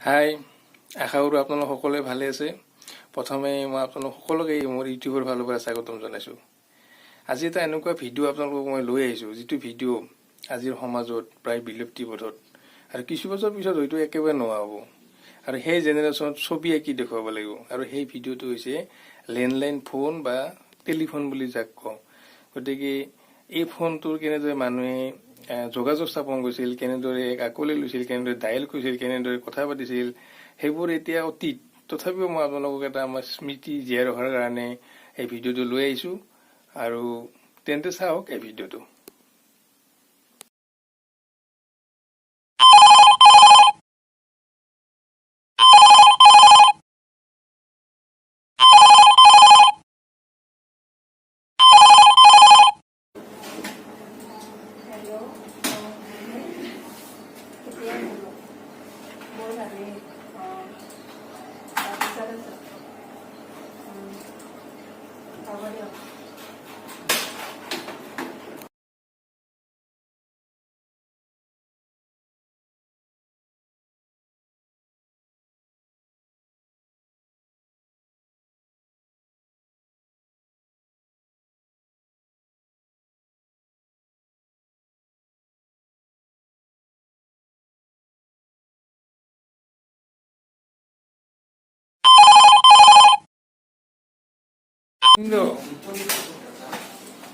হাই, আশা কৰোঁ আপোনালোক সকলোৱে ভালে আছে। প্ৰথমে মই আপোনালোক সকলোকে মোৰ ইউটিউবৰ ফালৰ পৰা স্বাগতম জনাইছোঁ। আজি এটা এনেকুৱা ভিডিঅ' আপোনালোকক মই লৈ আহিছোঁ, যিটো ভিডিঅ' আজিৰ সমাজত প্ৰায় বিলুপ্তি পথত আৰু কিছু বছৰ পিছত হয়তো একেবাৰে নোহোৱা হ'ব আৰু সেই জেনেৰেশ্যনত ছবি আঁকি দেখুৱাব লাগিব। আৰু সেই ভিডিঅ'টো হৈছে লেণ্ডলাইন ফোন বা টেলিফোন বুলি যাক কওঁ। গতিকে এই ফোনটোৰ কেনেদৰে মানুহে যোগাযোগ স্থাপন কৰিছিল, কেনেদৰে এক আকোৱালি লৈছিল, কেনেদৰে ডায়েল কৰিছিল, কেনেদৰে কথা পাতিছিল, সেইবোৰ এতিয়া অতীত। তথাপিও মই আপোনালোকক এটা আমাৰ স্মৃতি জীয়াই ৰখাৰ কাৰণে এই ভিডিঅ'টো লৈ আহিছোঁ আৰু তেন্তে চাওক এই ভিডিঅ'টো।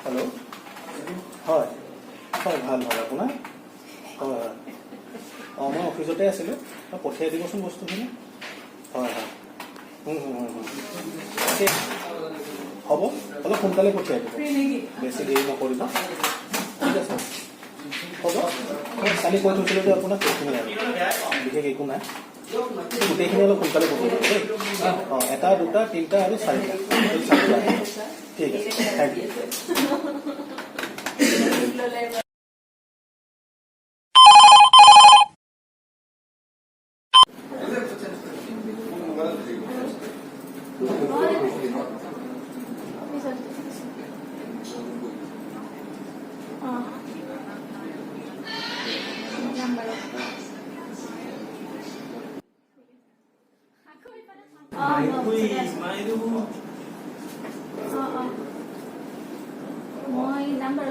হেল্ল', হয় হয়, ভাল ভাল। আপোনাৰ হয় হয়, মই অফিচতে আছিলোঁ, পঠিয়াই দিবচোন বস্তুখিনি। হয় হয়, হ'ব, অলপ সোনকালে পঠিয়াই দিব, বেছি দেৰি নকৰিব। ঠিক আছে, হ'ব। কালি কৈ থৈছিলোঁ যে আপোনাক সেইখিনি আৰু বিশেষ একো নাই, গোটেইখিনি অলপ সোনকালে পঠিয়াই দিব দেই। এটা, দুটা, তিনিটা আৰু চাৰিটা। ঠিক আছে, থেংক ইউ। মই নাম্বাৰ